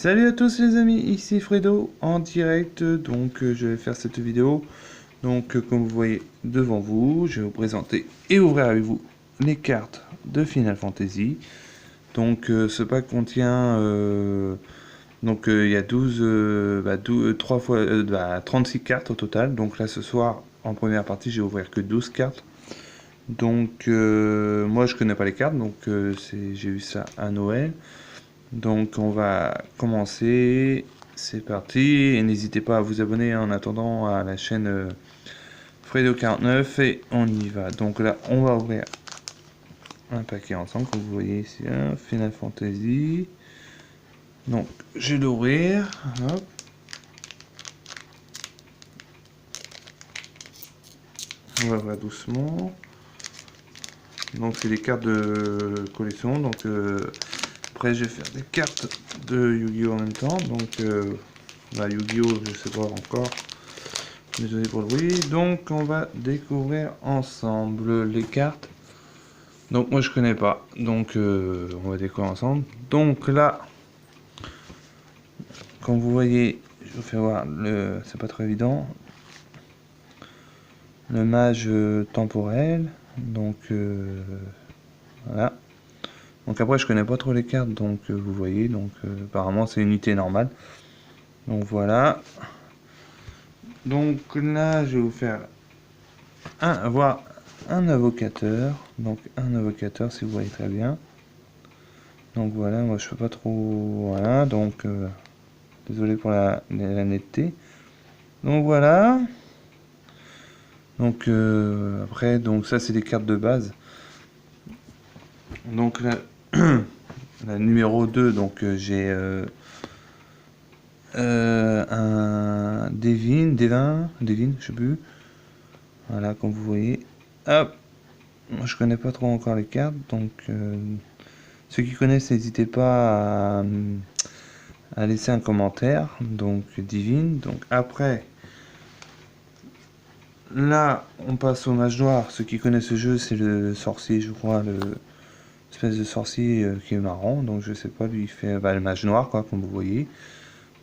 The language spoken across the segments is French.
Salut à tous les amis, ici Fredo en direct, je vais faire cette vidéo. Comme vous voyez devant vous, je vais vous présenter et ouvrir avec vous les cartes de Final Fantasy. Ce pack contient il y a 3 fois 36 cartes au total. Donc là ce soir en première partie je vais ouvrir que 12 cartes. Moi je connais pas les cartes, j'ai eu ça à Noël. Donc on va commencer, c'est parti, et n'hésitez pas à vous abonner en attendant à la chaîne Fredo49 et on y va. Donc là on va ouvrir un paquet ensemble, comme vous voyez ici, Final Fantasy. Donc je vais l'ouvrir, hop. On va voir doucement. Donc c'est des cartes de collection, après je vais faire des cartes de Yu-Gi-Oh en même temps, Yu-Gi-Oh je sais pas encore. Désolé pour le bruit. Donc on va découvrir ensemble les cartes. Donc moi je connais pas. On va découvrir ensemble. Donc là, comme vous voyez, je vous fais voir le. C'est pas très évident. Le mage temporel. Voilà. Donc après je connais pas trop les cartes. Vous voyez. Apparemment c'est une unité normale. Donc voilà. Donc là je vais vous faire voir un invocateur. Donc un invocateur si vous voyez très bien. Donc voilà, moi je peux pas trop. Voilà, désolé pour la netteté. Donc voilà. Après, ça c'est des cartes de base. Donc là, la numéro 2, j'ai un Devin, je sais plus. Voilà, comme vous voyez. Hop, moi je connais pas trop encore les cartes, ceux qui connaissent, n'hésitez pas à laisser un commentaire. Donc Divine. Donc après, là, on passe au mage noir. Ceux qui connaissent ce jeu, c'est le sorcier, je crois, le espèce de sorcier qui est marrant. Donc je sais pas, lui il fait le mage noir, quoi, comme vous voyez.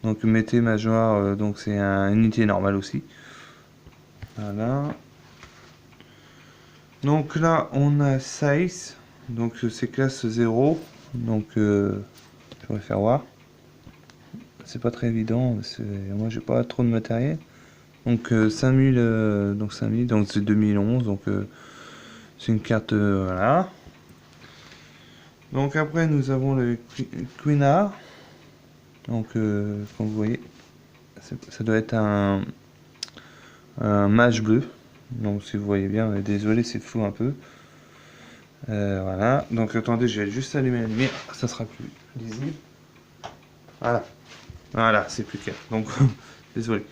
Donc mettez mage noir, c'est une unité normale aussi. Voilà. Donc là, on a Saïs. Donc c'est classe 0. Je vais faire voir. C'est pas très évident, moi j'ai pas trop de matériel. 5000, 5000, donc c'est 2011, c'est une carte, voilà. Donc après nous avons le Queenard. Comme vous voyez, ça doit être un mage bleu. Donc si vous voyez bien, désolé c'est flou un peu. Voilà, donc attendez, je vais juste allumer la lumière, ça sera plus lisible. Voilà, voilà, c'est plus clair. Désolé.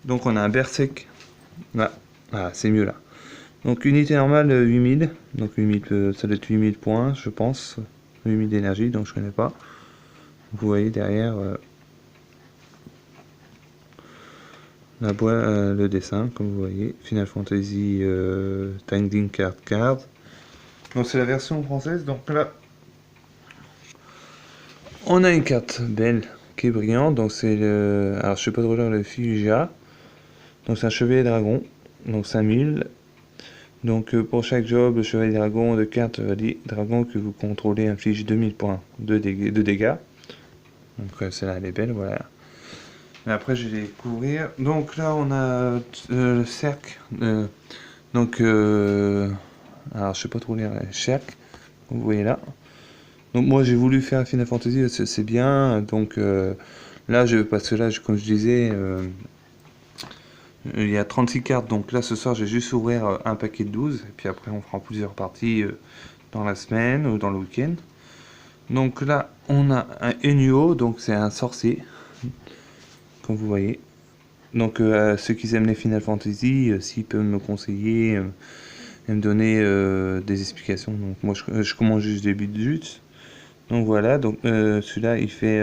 Donc on a un Berserk. Voilà, c'est mieux là. Donc unité normale 8000. Donc 8000, ça doit être 8000 points, je pense. 8000 d'énergie, donc je connais pas. Vous voyez derrière la boîte, le dessin, comme vous voyez. Final Fantasy Tinding Card. Donc c'est la version française. Donc là, on a une carte belle qui est brillante. Donc c'est le. Alors je sais pas trop le Fugia. Donc c'est un chevalier dragon. Donc 5000. Pour chaque job, le chevalier dragon de carte dragon que vous contrôlez inflige 2000 points de dégâts. Celle-là elle est belle, voilà. Mais après je vais les couvrir. Donc là on a le cercle. Alors je sais pas trop lire le cercle. Vous voyez là. Donc moi j'ai voulu faire Final Fantasy, c'est bien. Là parce que là comme je disais. Il y a 36 cartes, donc là ce soir je vais juste ouvrir un paquet de 12, et puis après on fera plusieurs parties dans la semaine ou dans le week-end. Donc là on a un Enuo, donc c'est un sorcier, comme vous voyez. Ceux qui aiment les Final Fantasy, s'ils peuvent me conseiller et me donner des explications. Donc moi je commence juste des buts juste. Donc voilà, celui-là il fait...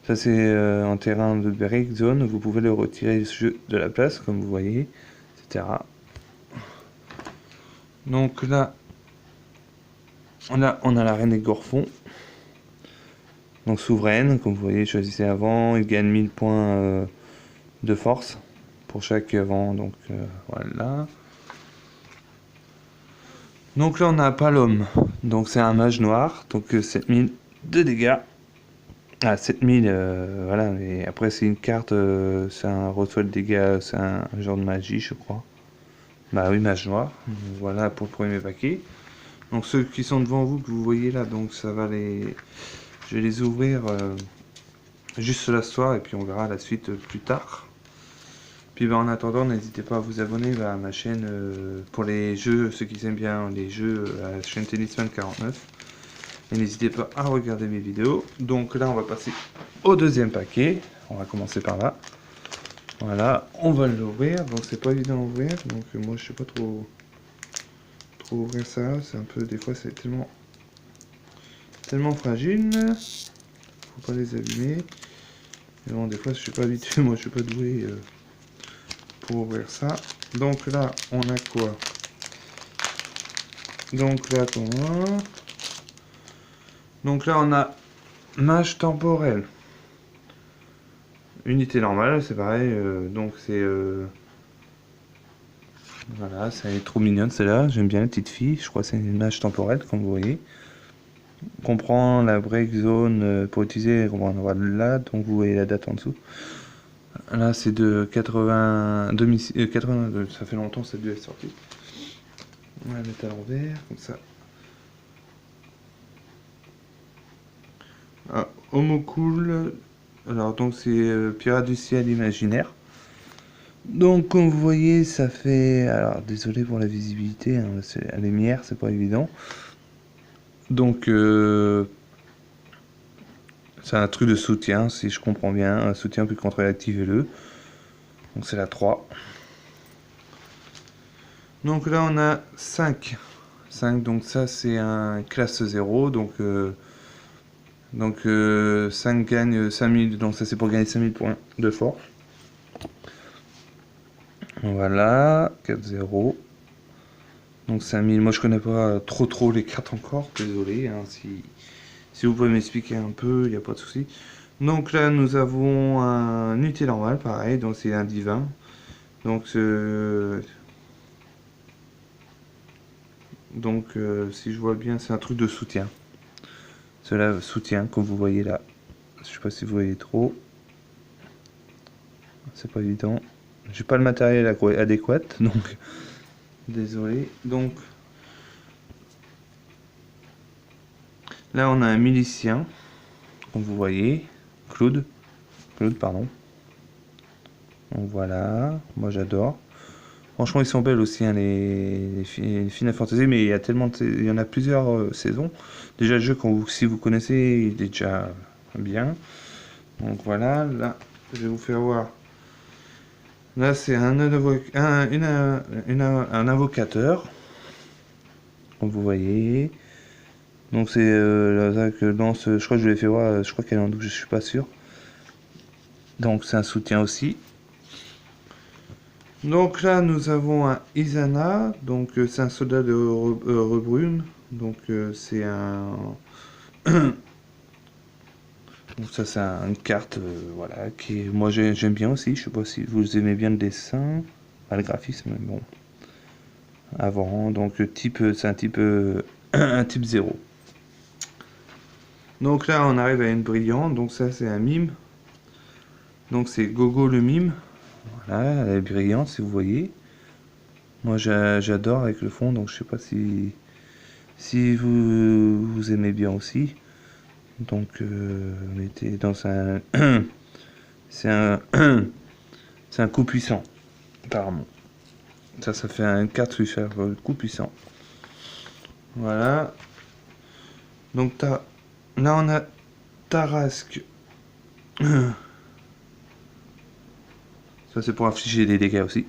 Ça c'est un terrain de break zone, vous pouvez le retirer de la place comme vous voyez, etc. Donc là, on a la reine des Gorfons. Donc souveraine, comme vous voyez, choisissez avant, il gagne 1000 points de force pour chaque avant, donc voilà. Donc là on a Palom, donc c'est un mage noir, donc 7000 de dégâts. Ah 7000, voilà, mais après c'est une carte, c'est un reçoit de dégâts, c'est un genre de magie je crois. Bah oui, mage noir, voilà pour le premier paquet. Donc ceux qui sont devant vous, que vous voyez là, donc ça va les... Je vais les ouvrir juste ce soir et puis on verra la suite plus tard. Puis bah, en attendant, n'hésitez pas à vous abonner à ma chaîne pour les jeux, ceux qui aiment bien les jeux, à la chaîne Tennisman49. Et n'hésitez pas à regarder mes vidéos. Donc là, on va passer au deuxième paquet. On va commencer par là. Voilà, on va l'ouvrir. Donc c'est pas évident à ouvrir. Donc moi, je sais pas trop ouvrir ça. C'est un peu, des fois, c'est tellement fragile. Faut pas les abîmer. Mais bon, des fois, je suis pas habitué. Moi, je suis pas doué pour ouvrir ça. Donc là, on a quoi? Donc là, on a mage temporel. Unité normale, c'est pareil. Donc c'est voilà, c'est trop mignonne celle-là. J'aime bien la petite fille. Je crois que c'est une mage temporelle, comme vous voyez. Comprend la break zone pour utiliser. On va en avoir là, donc vous voyez la date en dessous. Là, c'est de 82, ça fait longtemps cette dû être sortie. On va la mettre à l'envers, comme ça. Ah, Homocool. Alors, donc, c'est Pirate du ciel imaginaire. Donc, comme vous voyez, ça fait. Alors, désolé pour la visibilité, hein, la lumière, c'est pas évident. Donc, c'est un truc de soutien, si je comprends bien. Un soutien plus contrôler, activez-le. Donc, c'est la 3. Donc là, on a 5. 5, donc ça, c'est un classe 0. Donc 5 gagne 5000. Donc ça, c'est pour gagner 5000 points de force. Voilà, 4-0. Donc 5000. Moi, je connais pas trop les cartes encore. Désolé, hein, si vous pouvez m'expliquer un peu, il n'y a pas de souci. Donc là, nous avons un unité normal, pareil. Donc c'est un divin. Donc si je vois bien, c'est un truc de soutien. Cela soutient, comme vous voyez là. Je sais pas si vous voyez trop. C'est pas évident. J'ai pas le matériel adéquat, donc désolé. Donc là, on a un milicien, comme vous voyez, Claude, pardon. Donc voilà, moi j'adore. Franchement, ils sont belles aussi, hein, les Final Fantasy, mais il y en a plusieurs saisons. Déjà, le jeu, si vous connaissez, il est déjà bien. Donc voilà, là, je vais vous faire voir. Là, c'est un invocateur, comme vous voyez. Donc c'est que lance, je crois que je l'ai fait voir, je crois qu'elle est en double, je suis pas sûr. Donc c'est un soutien aussi. Donc là, nous avons un Izana, donc c'est un soldat de rebrume. Donc c'est un... Donc ça c'est une carte, voilà, moi j'aime bien aussi. Je sais pas si vous aimez bien le dessin, pas le graphisme, mais bon. Avant, donc c'est un type un type 0. Donc là on arrive à une brillante, donc ça c'est un mime. Donc c'est Gogo le mime. Voilà, elle est brillante si vous voyez. Moi j'adore avec le fond, donc je sais pas si vous aimez bien aussi. Donc mettez dans un c'est un c'est un coup puissant apparemment. Ça fait une carte qui fait un coup puissant. Voilà. Donc là on a Tarasque. Ça c'est pour infliger des dégâts aussi.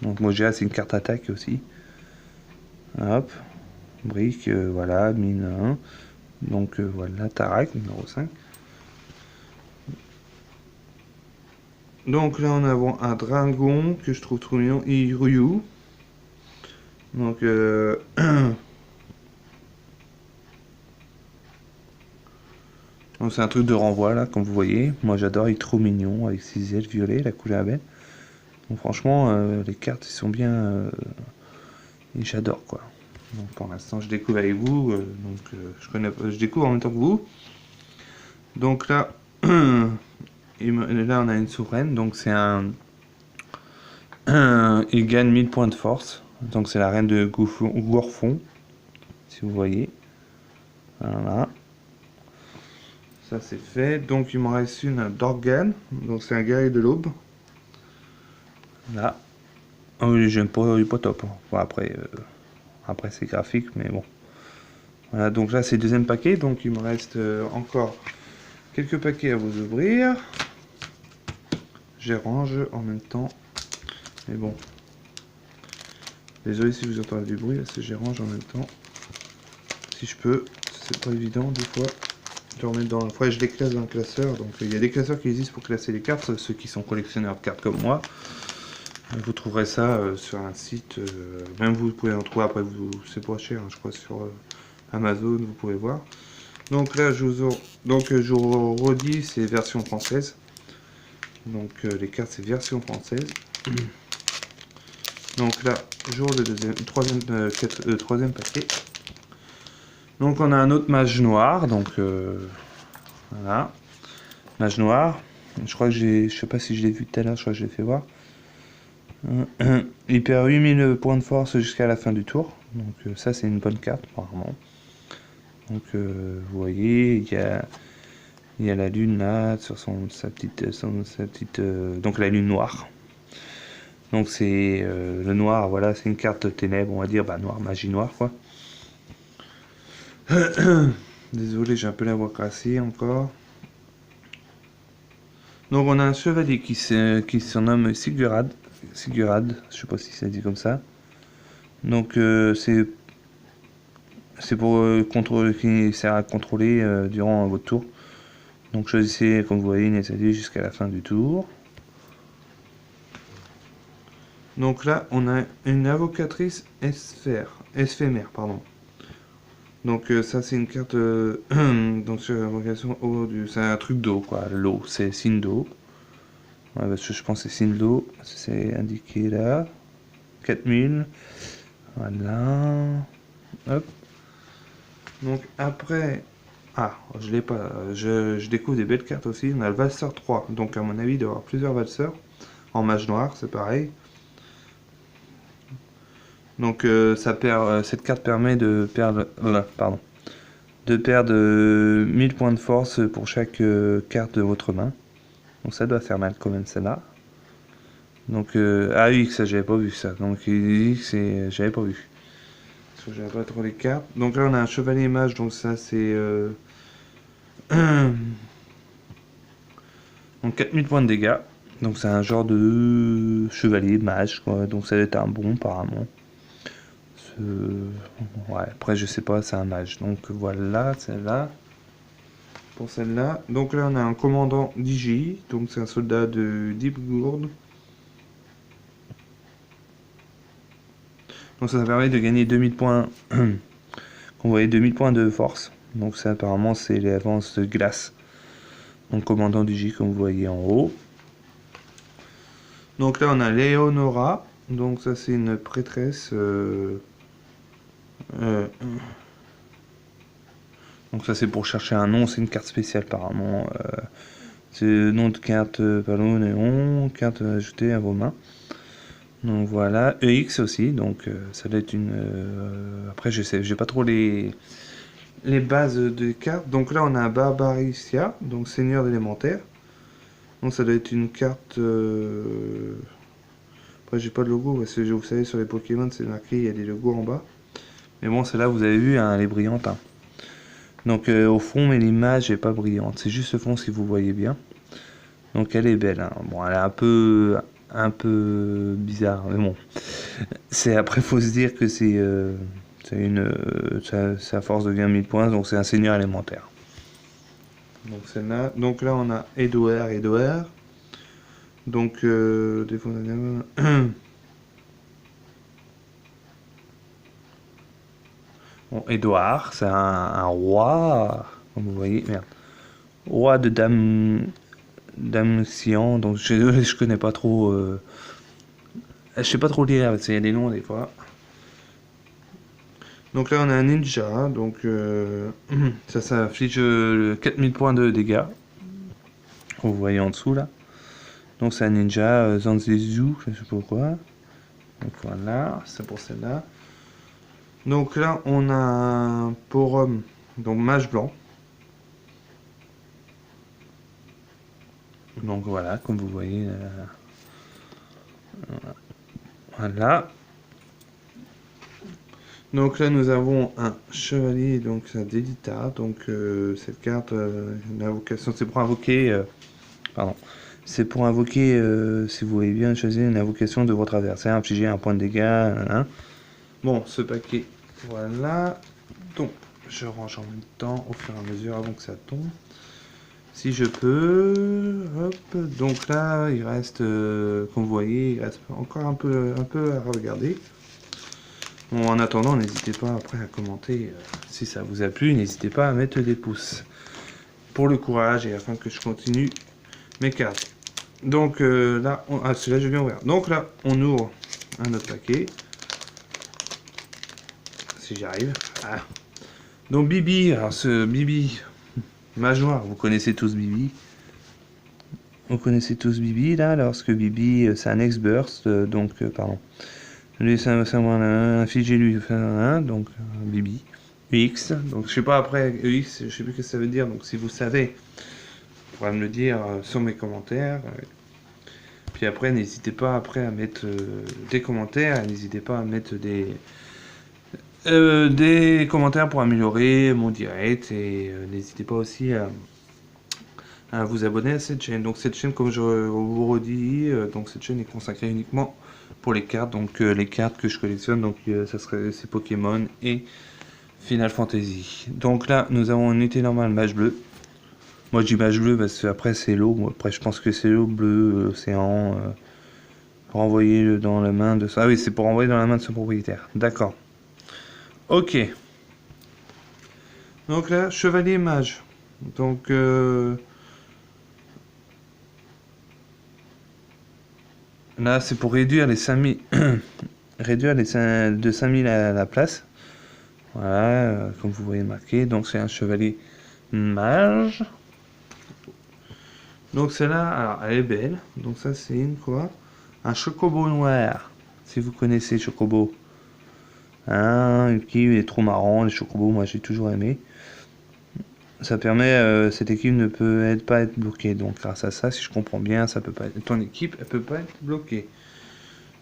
Donc moi j'ai c'est une carte attaque aussi. Hop. Brique, voilà, mine 1. Donc voilà, Tarak, numéro 5. Donc là on a un dragon que je trouve trop mignon, Iryu. Donc Donc c'est un truc de renvoi là, comme vous voyez. Moi j'adore, il est trop mignon avec ses ailes violettes, la couleur est belle. Donc franchement, les cartes ils sont bien, et j'adore quoi. Donc pour l'instant je découvre avec vous, je découvre en même temps que vous. Donc là, là on a une souveraine, donc c'est il gagne 1000 points de force. Donc c'est la reine de Gorfon, si vous voyez. Voilà. Ça c'est fait. Donc il m'en reste une d'Organe. Donc c'est un guerrier de l'aube. Là. Oh, oui, j'aime pas, il est pas top. Bon, après c'est graphique, mais bon. Voilà, donc là c'est le deuxième paquet. Donc il me reste encore quelques paquets à vous ouvrir. Je range en même temps. Mais bon. Désolé si vous entendez du bruit, parce que je range en même temps. Si je peux. C'est pas évident des fois. De remettre dans le. Faudrait que je les classe dans le classeur. Donc il y a des classeurs qui existent pour classer les cartes. Ceux qui sont collectionneurs de cartes comme moi. Vous trouverez ça sur un site. Même vous pouvez en trouver après. C'est pas cher, hein, je crois, sur Amazon. Vous pouvez voir. Donc là, je vous redis, c'est version française. Donc les cartes, c'est version française. Donc là, j'ouvre le troisième paquet. Donc on a un autre mage noir. Donc voilà, mage noir. Je crois que je sais pas si je l'ai vu tout à l'heure. Je crois que je l'ai fait voir. Il perd 8000 points de force jusqu'à la fin du tour. Donc ça c'est une bonne carte apparemment. Donc vous voyez, il y a la lune là sur sa petite donc la lune noire. Donc c'est le noir, voilà, c'est une carte ténèbres, on va dire, bah noir, magie noire quoi. Désolé, j'ai un peu la voix cassée encore. Donc on a un chevalier qui se nomme Sigurad, je sais pas si ça dit comme ça. Donc c'est pour contrôler, qui sert à contrôler durant votre tour. Donc choisissez, comme vous voyez, une SAD jusqu'à la fin du tour. Donc là, on a une avocatrice éphémère, pardon. Donc ça, c'est une carte. Donc sur l'invocation c'est un truc d'eau, quoi. L'eau, c'est signe d'eau. Ouais, parce que je pense que c'est signe d'eau. C'est indiqué là. 4000. Voilà. Hop. Donc après. Ah, je l'ai pas. Je découvre des belles cartes aussi. On a le Valseur 3. Donc à mon avis, il doit y avoir plusieurs Valseurs. En mage noir, c'est pareil. Donc cette carte permet de perdre, de perdre 1000 points de force pour chaque carte de votre main. Donc ça doit faire mal quand même celle-là. Donc AX, j'avais pas vu ça. Donc X, j'avais pas vu. Parce que j'avais pas trop les cartes. Donc là on a un chevalier mage, donc ça c'est donc 4000 points de dégâts. Donc c'est un genre de chevalier mage quoi. Donc ça doit être un bon apparemment. Ouais, après je sais pas, c'est un mage. Donc voilà, celle-là. Pour celle-là. Donc là on a un commandant d'IGI. Donc c'est un soldat de Deepgourd. Donc ça permet de gagner 2000 points. Comme vous voyez, 2000 points de force. Donc ça apparemment c'est les avances de glace. Donc commandant d'IGI comme vous voyez en haut. Donc là on a Leonora. Donc ça c'est une prêtresse. Donc ça c'est pour chercher un nom, c'est une carte spéciale apparemment. C'est le nom de carte Palo Néon, carte ajoutée à vos mains. Donc voilà, EX aussi, donc ça doit être une. Après je sais, j'ai pas trop les bases des cartes. Donc là on a un Barbaricia, donc seigneur d'élémentaire. Donc ça doit être une carte. Après j'ai pas de logo, parce que vous savez sur les Pokémon c'est marqué, il y a des logos en bas. Mais bon celle-là vous avez vu, hein, elle est brillante. Hein. Donc au fond, mais l'image est pas brillante. C'est juste le fond si vous voyez bien. Donc elle est belle. Hein. Bon, elle est un peu bizarre, mais bon. C'est après faut se dire que c'est à force de gagner 1000 points, donc c'est un seigneur élémentaire. Donc celle-là. Donc là on a Edouard. Donc défaut bon, Edouard, c'est un roi. Comme vous voyez, merde. Roi de dame cyan, donc je connais pas trop. Je sais pas trop lire, parce qu'il y a des noms des fois. Donc là on a un ninja, donc ça affiche 4000 points de dégâts. Vous voyez en dessous là. Donc c'est un ninja Zanzizu, je sais pas quoi. Donc voilà, c'est pour celle-là. Donc là on a un pour homme, donc mage blanc. Donc voilà, comme vous voyez. Voilà. Donc là nous avons un chevalier, donc c'est un Délita. Donc cette carte, une invocation, c'est pour invoquer. Pardon. C'est pour invoquer, si vous voulez bien choisir une invocation de votre adversaire, infliger un point de dégâts. Hein. Bon, ce paquet, voilà. Donc, je range en même temps, au fur et à mesure, avant que ça tombe. Si je peux, hop. Donc là, il reste, comme vous voyez, il reste encore un peu à regarder. Bon, en attendant, n'hésitez pas après à commenter si ça vous a plu. N'hésitez pas à mettre des pouces pour le courage et afin que je continue mes cartes. Donc là, celui-là je viens ouvrir. Donc là, on ouvre un autre paquet. Si j'y arrive. Ah. Donc Bibi, alors ce Bibi, mage noir, vous connaissez tous Bibi. Vous connaissez tous Bibi là, lorsque Bibi, c'est un ex-burst, donc pardon. Lui, ça infligé lui, donc Bibi. EX, donc je sais pas après, EX, je sais plus ce que ça veut dire, donc si vous savez, vous pourrez me le dire sur mes commentaires. Puis après, n'hésitez pas après à mettre des commentaires, n'hésitez pas à mettre des commentaires pour améliorer mon direct et n'hésitez pas aussi à vous abonner à cette chaîne. Donc cette chaîne, comme je vous redis, donc cette chaîne est consacrée uniquement pour les cartes, donc les cartes que je collectionne, donc ça serait c'est Pokémon et Final Fantasy. Donc là, nous avons une unité normale mage bleu. Moi je dis mage bleu parce que après c'est l'eau, après je pense que c'est l'eau bleu, océan. Pour envoyer dans la main de ça. Ah oui, c'est pour envoyer dans la main de son propriétaire. D'accord. Ok. Donc là, chevalier mage. Donc là, c'est pour réduire les 5000 réduire les de 5000 à la place. Voilà, comme vous voyez marqué. Donc c'est un chevalier mage. Donc celle-là, alors elle est belle. Donc ça c'est une quoi? Un chocobo noir. Si vous connaissez chocobo. Hein, qui est trop marrant, les chocobos, moi j'ai toujours aimé. Ça permet, cette équipe ne peut pas être bloquée. Donc grâce à ça, si je comprends bien, ça peut pas être, ton équipe, elle peut pas être bloquée.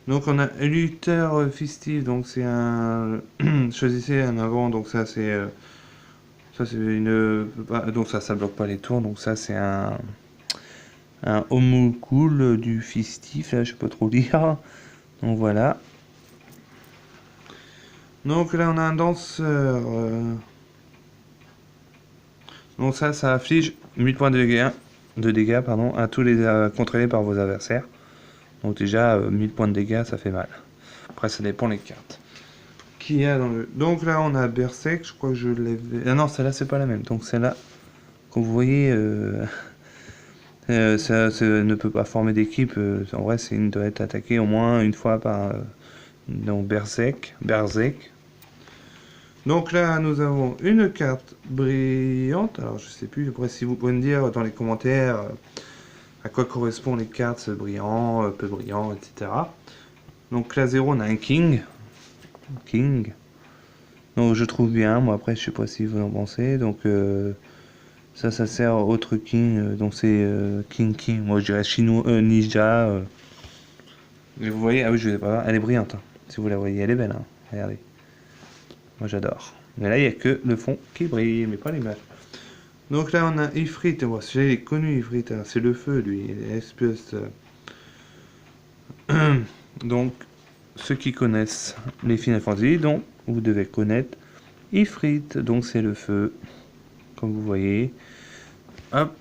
Donc on a lutteur festif, donc c'est un choisissez un avant, donc ça c'est une donc ça bloque pas les tours, donc ça c'est un homocule du festif, là je sais pas trop lire. Donc voilà. Donc là on a un danseur. Donc ça afflige 1000 points de dégâts pardon, à tous les contrôlés par vos adversaires. Donc déjà 1000 points de dégâts, ça fait mal. Après ça dépend les cartes. Qui a dans le. Donc là on a Berserk, je crois que je l'ai. Ah non, celle-là c'est pas la même. Donc celle-là, comme vous voyez, ça ne peut pas former d'équipe. En vrai, c'est une doit être attaquée au moins une fois par. Donc Berserk. Donc là, nous avons une carte brillante. Alors, je sais plus, après, si vous pouvez me dire dans les commentaires à quoi correspondent les cartes brillant, peu brillant, etc. Donc là, 0, on a un King. Donc, je trouve bien. Moi, après, je sais pas si vous en pensez. Donc, ça sert autre King. Donc, c'est King. Moi, je dirais chinois, ninja. Et vous voyez, ah oui, je vais pas voir. Elle est brillante. Hein. Si vous la voyez, elle est belle. Hein. Regardez. Moi j'adore. Mais là il n'y a que le fond qui brille, mais pas l'image. Donc là on a Ifrit, moi j'ai connu Ifrit, hein. C'est le feu lui, il est espèce. Donc ceux qui connaissent les Final Fantasy, donc vous devez connaître Ifrit, donc c'est le feu, comme vous voyez. Hop.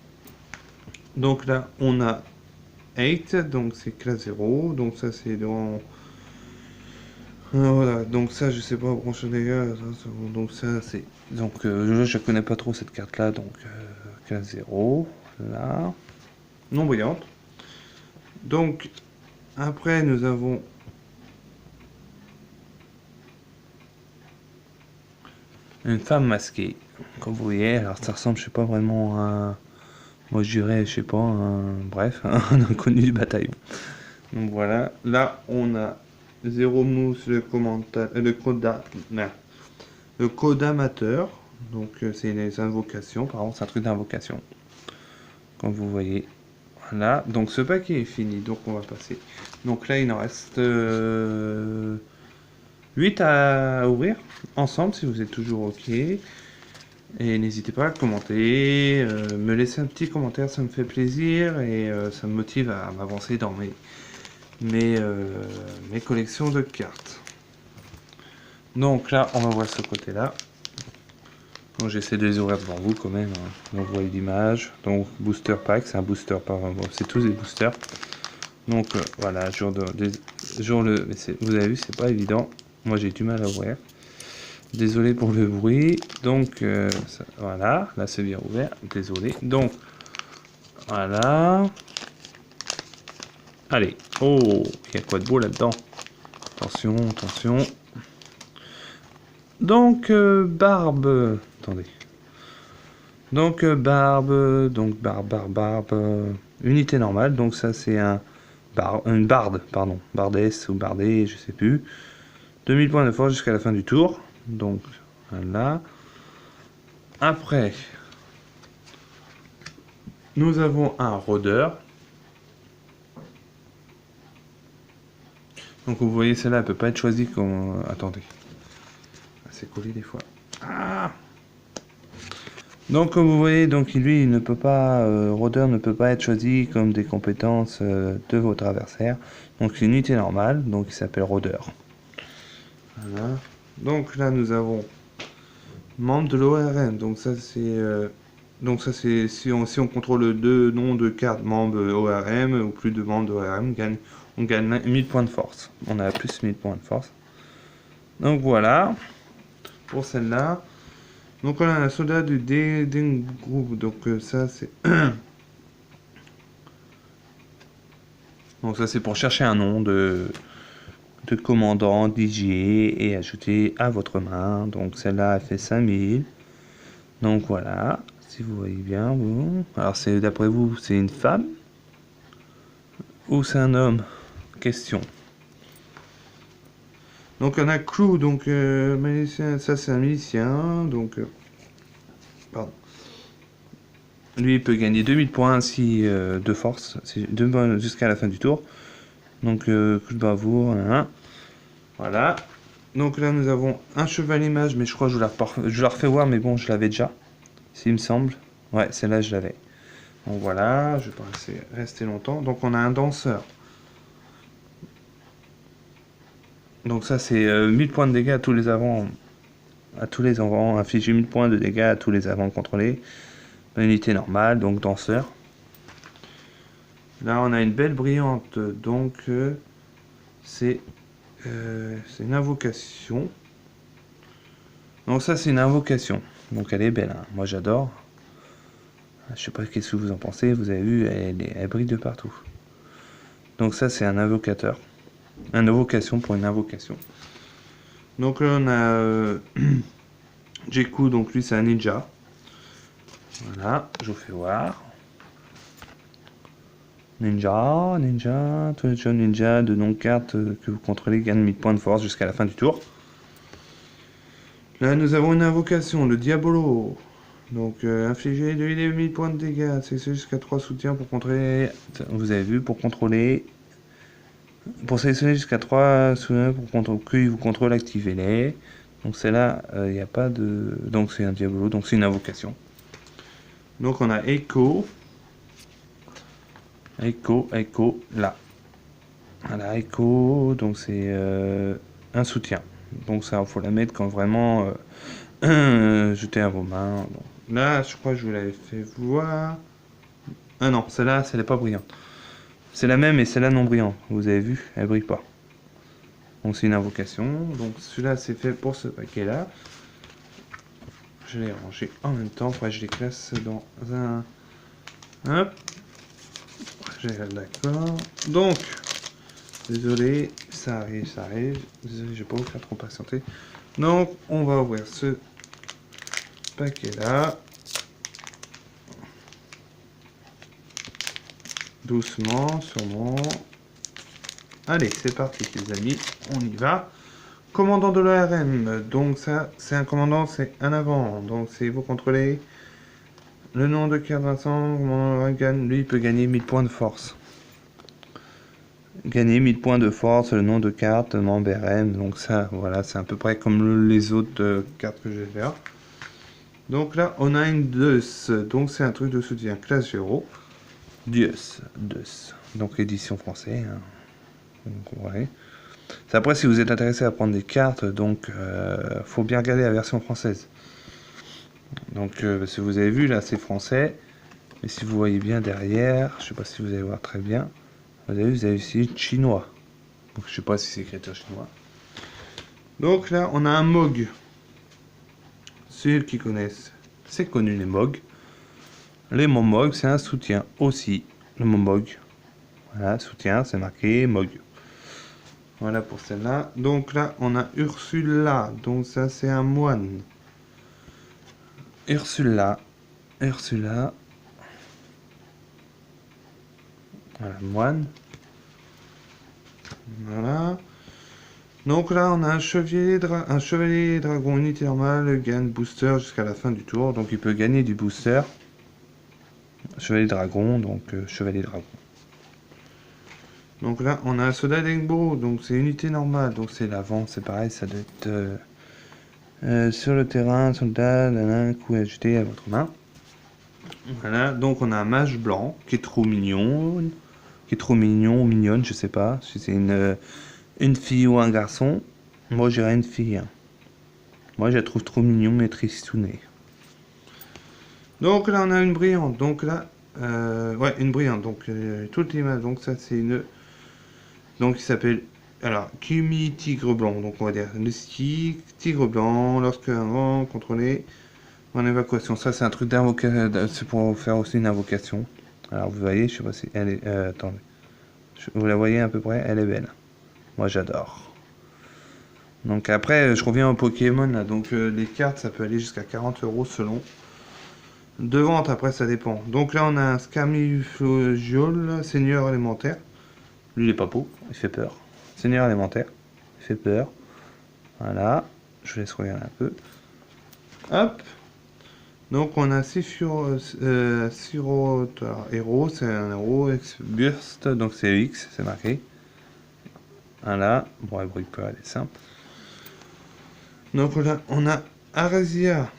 Donc là on a 8, donc c'est classe 0, donc ça c'est dans. Voilà, donc ça je sais pas brancher les gars, donc ça c'est. Donc je connais pas trop cette carte là, donc jusqu'à 0. Là. Non brillante. Donc, après, nous avons une femme masquée. Comme vous voyez, alors ça ressemble, je sais pas vraiment à... Moi je dirais, je sais pas, bref, un inconnu du bataillon. Donc voilà, là on a Zéro Mousse, le code amateur. Donc c'est les invocations, par contre c'est un truc d'invocation. Comme vous voyez. Voilà, donc ce paquet est fini, donc on va passer. Donc là il en reste 8 à ouvrir ensemble si vous êtes toujours ok. Et n'hésitez pas à commenter, me laisser un petit commentaire, ça me fait plaisir et ça me motive à m'avancer dans mes collections de cartes. Donc là, on va voir ce côté-là. Donc j'essaie de les ouvrir devant vous quand même. Hein. Donc vous voyez l'image. Donc booster pack, c'est un booster pas vraiment. C'est tous des boosters. Donc voilà, vous avez vu, c'est pas évident. Moi j'ai du mal à ouvrir. Désolé pour le bruit. Donc, voilà. Là, c'est bien ouvert. Désolé. Donc, voilà. Allez. Oh, il y a quoi de beau là-dedans? Attention, attention. Donc, barbe. Attendez. Donc, barbe. Donc, barbe. Unité normale. Donc, ça, c'est une barde. Pardon. Bardesse ou bardé, je sais plus. 2000 points de force jusqu'à la fin du tour. Donc, voilà. Après, nous avons un rôdeur. Donc vous voyez, celle-là, elle peut pas être choisie comme... Attendez. C'est collé des fois. Ah, donc comme vous voyez, donc lui, il ne peut pas... rôdeur ne peut pas être choisi comme des compétences de votre adversaire. Donc c'est une unité normale, donc il s'appelle rôdeur. Voilà. Donc là, nous avons membre de l'ORM. Donc ça, c'est... si on contrôle 2 noms de cartes membres ORM ou plus de membres d'ORM, on gagne 1000 points de force. On a plus 1000 points de force. Donc voilà, pour celle-là. Donc on a un soldat du Ding Group. Donc ça c'est... Donc ça c'est pour chercher un nom de commandant DJ et ajouter à votre main. Donc celle-là elle fait 5000. Donc voilà, si vous voyez bien. Bon. Alors c'est d'après vous, c'est une femme ou c'est un homme? Question. Donc on a Crew, donc milicien, ça c'est un milicien, donc pardon. Lui il peut gagner 2000 points si de force, jusqu'à la fin du tour. Donc coup de bravoure, voilà. Donc là nous avons un chevalier mage, mais je crois que je la refais voir, mais bon je l'avais déjà, s'il me semble. Ouais, celle-là je l'avais. Donc voilà, je vais pas rester longtemps. Donc on a un danseur. Donc ça c'est 1000 points de dégâts à tous les avants. Infliger 1000 points de dégâts à tous les avants contrôlés. Unité normale, donc danseur. Là on a une belle brillante, donc c'est une invocation. Donc ça c'est une invocation. Donc elle est belle, hein. Moi j'adore. Je sais pas qu'est-ce que vous en pensez, vous avez vu, elle brille de partout. Donc ça c'est un invocateur. Une invocation pour une invocation. Donc là on a Jeku, donc lui c'est un ninja. Voilà, je vous fais voir. Ninja, tous les jeunes ninjas de non-cartes que vous contrôlez gagnent 1000 points de force jusqu'à la fin du tour. Là nous avons une invocation, le Diabolo. Donc infliger 2000 points de dégâts, c'est jusqu'à 3 soutiens pour contrôler. Vous avez vu, pour contrôler. Pour sélectionner jusqu'à 3 soutiens pour contrôler, que vous contrôle, activez-les. Donc celle-là, il n'y a pas de. Donc c'est un Diabolo, donc c'est une invocation. Donc on a Echo, là. Voilà, Echo, donc c'est un soutien. Donc ça, il faut la mettre quand vraiment jeter à vos mains. Donc, là, je crois que je vous l'avais fait voir. Ah non, celle-là, elle n'est pas brillante. C'est la même et celle-là non brillante. Vous avez vu, elle brille pas. Donc c'est une invocation. Donc celui-là, c'est fait pour ce paquet-là. Je les range en même temps. Après, je les classe dans un... Hop. D'accord. Donc, désolé, ça arrive, ça arrive. Désolé, je vais pas vous faire trop patienter. Donc, on va ouvrir ce paquet-là. Doucement, sûrement. Allez, c'est parti, les amis. On y va. Commandant de l'ARM. Donc, ça, c'est un commandant, c'est un avant. Donc, c'est vous contrôlez. Le nom de Pierre Vincent, commandant Reagan, lui, il peut gagner 1000 points de force. Gagner 1000 points de force, le nom de carte, membre RM. Donc, ça, voilà, c'est à peu près comme les autres cartes que je vais faire. Donc là, on a une DEUS. Donc, c'est un truc de soutien classe 0. DEUS. Donc, édition française. Hein. Donc, ouais. Après, si vous êtes intéressé à prendre des cartes, donc faut bien regarder la version française. Donc, si vous avez vu là, c'est français. Mais si vous voyez bien derrière, je sais pas si vous allez voir très bien. Vous avez ici chinois. Donc, je sais pas si c'est écrit en chinois. Donc là, on a un MOG. Ceux qui connaissent, c'est connu les MOG. Les MOG, c'est un soutien aussi. Le MOG. Voilà, soutien, c'est marqué MOG. Voilà pour celle-là. Donc là, on a Ursula. Donc ça, c'est un moine. Ursula. Voilà, moine. Voilà. Donc là, on a un chevalier dragon unité normale, gagne booster jusqu'à la fin du tour. Donc il peut gagner du booster. Chevalier dragon, donc chevalier dragon. Donc là, on a un soldat d'Engbo, donc c'est unité normale, donc c'est l'avant, c'est pareil, ça doit être sur le terrain, soldat, un coup ajouté à votre main. Voilà, donc on a un mage blanc qui est trop mignon, ou mignonne, je sais pas si c'est une fille ou un garçon. Moi, j'irais une fille. Hein. Moi, je la trouve trop mignon, mais tristounée. Donc là, on a une brillante, donc là, ouais, une brillante, donc toutes les mains, donc ça c'est une... Donc il s'appelle, alors, Kimi Tigre Blanc, donc on va dire le ski, Tigre Blanc, lorsqu'un vent contrôlé en évacuation. Ça c'est un truc d'invocation, c'est pour faire aussi une invocation. Alors vous voyez, je sais pas si elle est, attendez, vous la voyez à peu près, elle est belle. Moi j'adore. Donc après, je reviens au Pokémon, là. Donc les cartes ça peut aller jusqu'à 40 € selon. De vente après ça dépend. Donc là on a un Scamiflogiol, seigneur élémentaire. Lui il est pas beau, il fait peur. Seigneur élémentaire, il fait peur. Voilà, je vous laisse regarder un peu. Hop. Donc on a Siro héros, c'est un héros Burst, donc c'est X, c'est marqué. Voilà, bon elle brille pas, elle est simple. Donc là on a Arazia,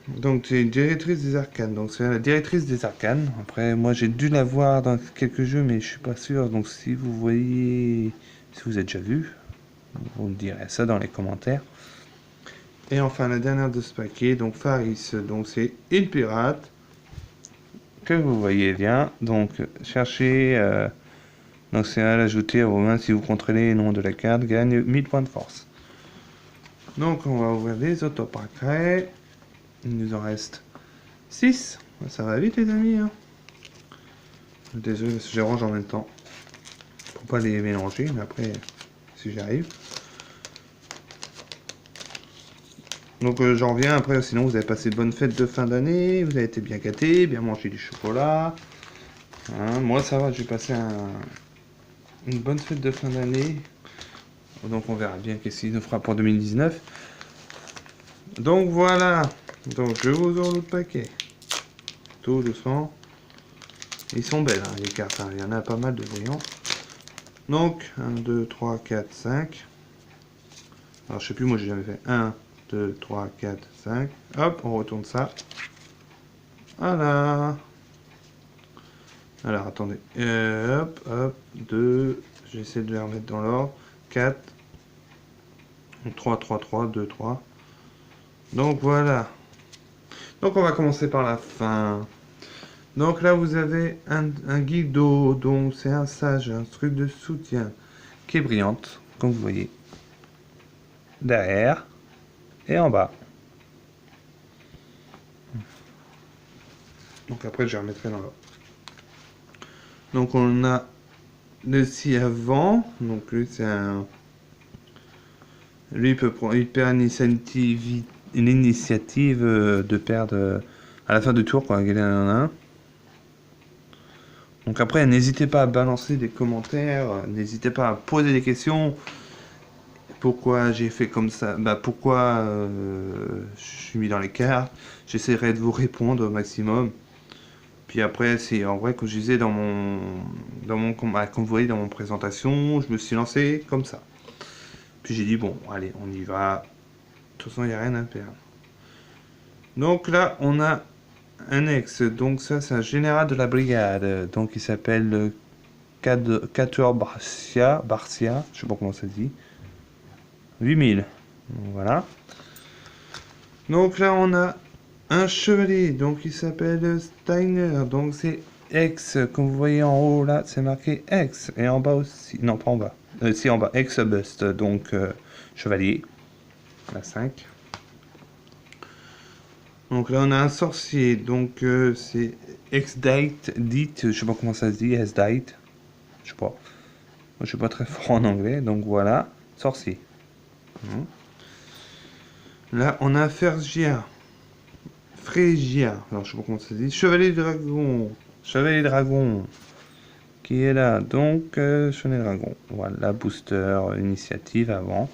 donc c'est une directrice des arcanes, donc c'est la directrice des arcanes. Après moi j'ai dû la voir dans quelques jeux mais je suis pas sûr, donc si vous voyez, si vous avez déjà vu, vous me direz ça dans les commentaires. Et enfin la dernière de ce paquet, donc Faris, donc c'est une pirate que vous voyez bien. Donc cherchez, donc c'est à l'ajouter à vos mains si vous contrôlez le nom de la carte, gagne 1000 points de force. Donc on va ouvrir les autopaquets. Il nous en reste 6. Ça va vite les amis. Hein. Désolé, je range en même temps pour pas les mélanger, mais après si j'y arrive. Donc j'en reviens après, sinon vous avez passé de bonnes fêtes de fin d'année, vous avez été bien gâtés, bien mangé du chocolat. Hein, moi ça va, j'ai passé une bonne fête de fin d'année. Donc on verra bien qu'est-ce qu'il nous fera pour 2019. Donc voilà, donc je vous ouvre l'autre paquet. Tout doucement. Ils sont belles hein, les cartes, hein. Il y en a pas mal de brillants. Donc 1, 2, 3, 4, 5. Alors je sais plus, moi j'ai jamais fait 1, 2, 3, 4, 5. Hop, on retourne ça. Voilà. Alors attendez. Hop, hop, 2. J'essaie de les remettre dans l'ordre. 4. 3, 3, 3, 2, 3. Donc voilà. Donc on va commencer par la fin. Donc là vous avez un guido. Donc c'est un sage, un truc de soutien qui est brillante, comme vous voyez. Derrière et en bas. Donc après, je les remettrai dans l'ordre. Donc on a le si avant. Donc lui, c'est un... Lui, il perd l'initiative de perdre à la fin du tour quand il gagne un. Donc après, n'hésitez pas à balancer des commentaires, n'hésitez pas à poser des questions. Pourquoi j'ai fait comme ça? Bah pourquoi je suis mis dans les cartes? J'essaierai de vous répondre au maximum. Puis après, c'est en vrai, comme je disais comme vous voyez dans mon présentation, je me suis lancé comme ça. Puis j'ai dit bon, allez, on y va. De toute façon, il n'y a rien à perdre. Donc là, on a un ex. Donc ça, c'est un général de la brigade. Donc il s'appelle Cator Barcia, je sais pas comment ça se dit. 8000. Voilà. Donc là, on a un chevalier. Donc il s'appelle Steiner. Donc c'est ex. Comme vous voyez en haut là, c'est marqué ex. Et en bas aussi. Non, pas en bas. Si, en bas. Ex bust. Donc chevalier. La 5. Donc là, on a un sorcier. Donc c'est ex-date. Dite. Je sais pas comment ça se dit. Ex-date. Je sais pas. Moi, je suis pas très fort en anglais. Donc voilà. Sorcier. Là, on a Phrygia. Alors, je sais pas comment ça se dit. Chevalier dragon. Chevalier dragon. Qui est là. Donc, Chevalier dragon. Voilà, booster, initiative avant.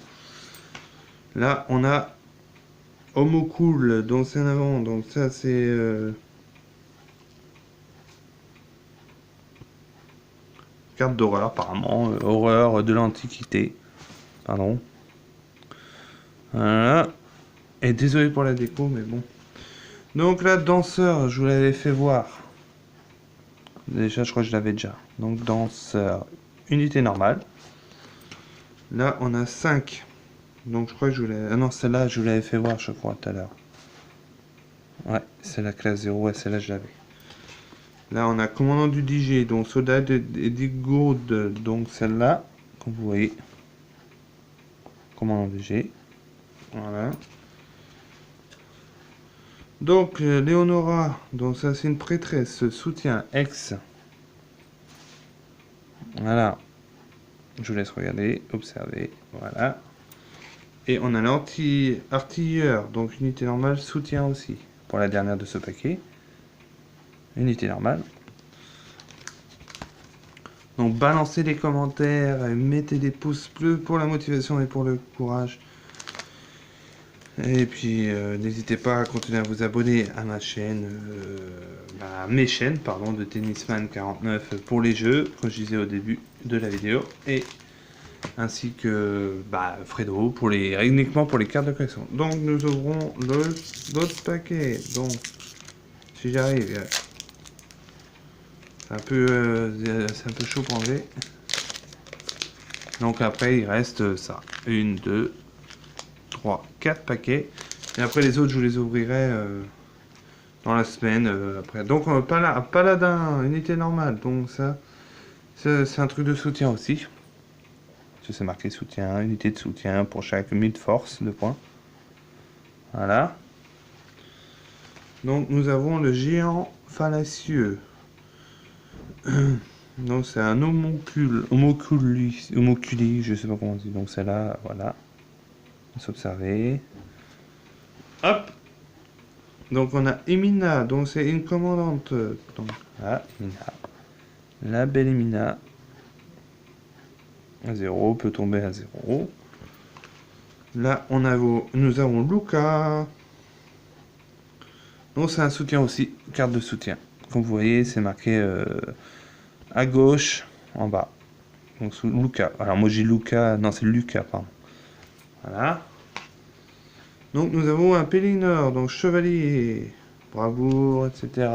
Là, on a Homo Cool. Donc, c'est un avant. Donc, ça, c'est... carte d'horreur, apparemment. Horreur de l'Antiquité. Pardon. Voilà. Et désolé pour la déco, mais bon. Donc là, danseur, je vous l'avais fait voir. Déjà, je crois que je l'avais déjà. Donc, danseur, unité normale. Là, on a 5. Donc, je crois que je vous l'avais... Ah non, celle-là, je vous l'avais fait voir, je crois, tout à l'heure. Ouais, c'est la classe 0. Ouais, celle-là, je l'avais. Là, on a commandant du DJ. Donc, soldat des gourdes. Donc, celle-là, comme vous voyez. Commandant du DJ. Voilà. Donc, Léonora, donc ça c'est une prêtresse, soutien, ex. Voilà. Je vous laisse regarder, observer. Voilà. Et on a l'artilleur, donc unité normale, soutien aussi. Pour la dernière de ce paquet. Unité normale. Donc balancez les commentaires, et mettez des pouces bleus pour la motivation et pour le courage. Et puis n'hésitez pas à continuer à vous abonner à ma chaîne, à mes chaînes pardon, de Tennisman49 pour les jeux, comme je disais au début de la vidéo, et ainsi que Fredo pour uniquement pour les cartes de collection. Donc nous ouvrons l'autre paquet. Donc si j'arrive, c'est un peu chaud pour enlever. Donc après il reste ça, 1, 2, 3, 4 paquets. Et après les autres je vous les ouvrirai dans la semaine après. Donc paladin, unité normale. Donc ça c'est un truc de soutien aussi. C'est marqué soutien, unité de soutien pour chaque 1000 de force de points. Voilà. Donc nous avons le géant fallacieux. Donc c'est un homoculi, je sais pas comment on dit. Donc celle-là, voilà. On s'observer. Hop. Donc on a Emina, donc c'est une commandante. Donc là, Emina. La belle Emina. À 0, peut tomber à 0. Là, nous avons Luca. Donc c'est un soutien aussi, carte de soutien. Comme vous voyez, c'est marqué à gauche, en bas. Donc sous Luca. Alors moi j'ai Luca, non c'est Lucas, pardon. Voilà. Donc nous avons un Pélinor, donc chevalier, bravoure, etc.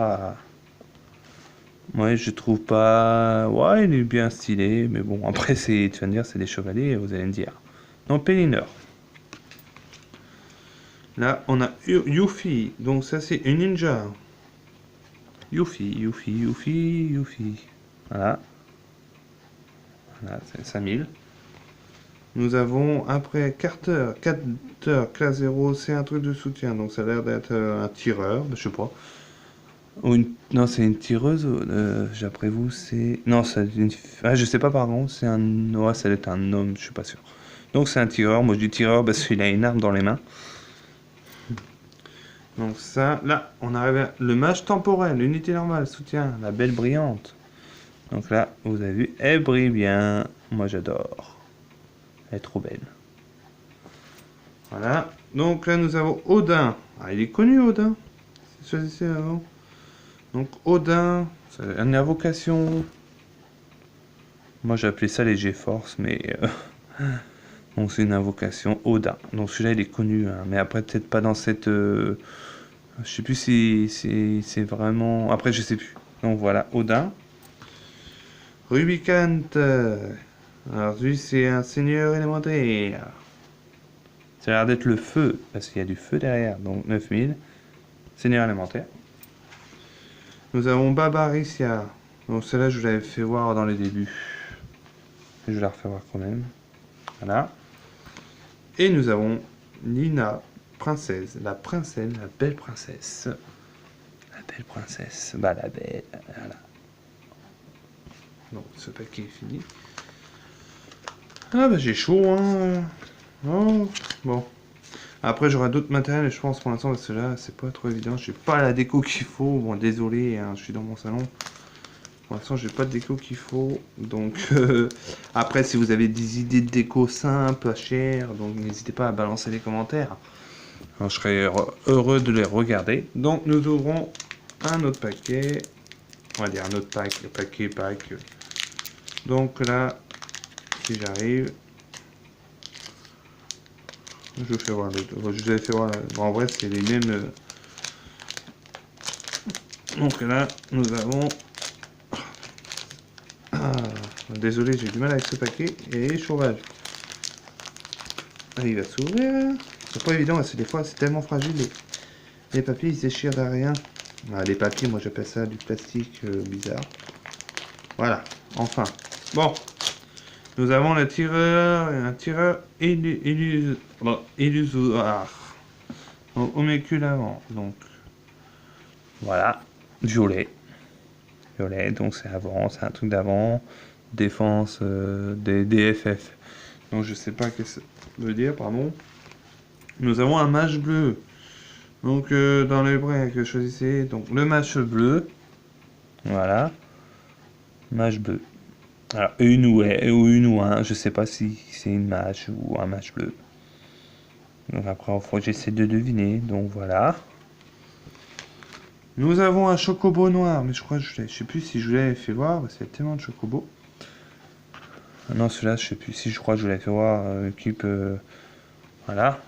Ouais, je trouve pas... Ouais, il est bien stylé, mais bon, après, tu vas me dire, c'est des chevaliers, vous allez me dire. Non, Pélinor. Là, on a Yuffie, donc ça, c'est une ninja. Yuffie. Voilà. Voilà, c'est 5000. Nous avons, après, Carter, classe 0, c'est un truc de soutien, donc ça a l'air d'être un tireur, je sais pas. Ou une... Non, c'est une tireuse. D'après vous, c'est... Non, c'est une... Ah, je sais pas, pardon. C'est un... Ouais, ça doit être un homme, je suis pas sûr. Donc c'est un tireur. Moi, je dis tireur parce qu'il a une arme dans les mains. Donc ça, là, on arrive à... Le mage temporel, unité normale, soutien, la belle brillante. Donc là, vous avez vu, elle brille bien. Moi, j'adore. Elle est trop belle. Voilà. Donc là, nous avons Odin. Ah, il est connu, Odin. Choisissez avant. Donc Odin, c'est une invocation. Moi j'ai appelé ça les G-Force, mais bon, c'est une invocation Odin. Donc celui-là il est connu, hein, mais après peut-être pas dans cette. Je sais plus si c'est vraiment. Après je sais plus. Donc voilà, Odin. Rubicant. Alors lui c'est un seigneur élémentaire. Ça a l'air d'être le feu, parce qu'il y a du feu derrière. Donc 9000. Seigneur élémentaire. Nous avons Babaricia. Donc celle-là je vous l'avais fait voir dans les débuts. Je vais la refaire voir quand même. Voilà. Et nous avons Nina, princesse. La princesse, la belle princesse. La belle princesse. Bah la belle. Voilà. Donc ce paquet est fini. Ah bah j'ai chaud hein. Oh, bon. Après j'aurai d'autres matériels je pense pour l'instant parce que là c'est pas trop évident. J'ai pas la déco qu'il faut. Bon désolé, hein, je suis dans mon salon. Pour l'instant, j'ai pas de déco qu'il faut. Donc, après, si vous avez des idées de déco simples, chères, donc n'hésitez pas à balancer les commentaires. Alors, je serais heureux de les regarder. Donc, nous ouvrons un autre paquet. On va dire un autre pack, le paquet pack. Donc là, si j'arrive, je vous fais voir je vous avais fait voir. Bon, en vrai, c'est les mêmes. Donc là, nous avons. Ah, désolé, j'ai du mal avec ce paquet. Et chauffage. Ah, il va s'ouvrir. C'est pas évident, parce que des fois c'est tellement fragile. Les papiers ils se déchirent derrière. Ah, les papiers, moi j'appelle ça du plastique bizarre. Voilà, enfin. Bon, nous avons le tireur, un tireur illusoire. Omécule avant. Donc, voilà, violet. Violet, donc c'est avant, c'est un truc d'avant. Défense des DFF. Donc je sais pas ce que ça veut dire, pardon. Nous avons un mage bleu. Donc dans les breaks, choisissez donc le mage bleu. Voilà. Mage bleu. Alors une ou une ou un, je sais pas si c'est une mage ou un mage bleu. Donc après il faut que j'essaie de deviner. Donc voilà. Nous avons un chocobo noir, mais je crois que je sais plus si je vous l'avais fait voir, parce qu'il y a tellement de chocobos. Non, celui-là, je sais plus si je crois que je vous l'avais fait voir, équipe. Voilà.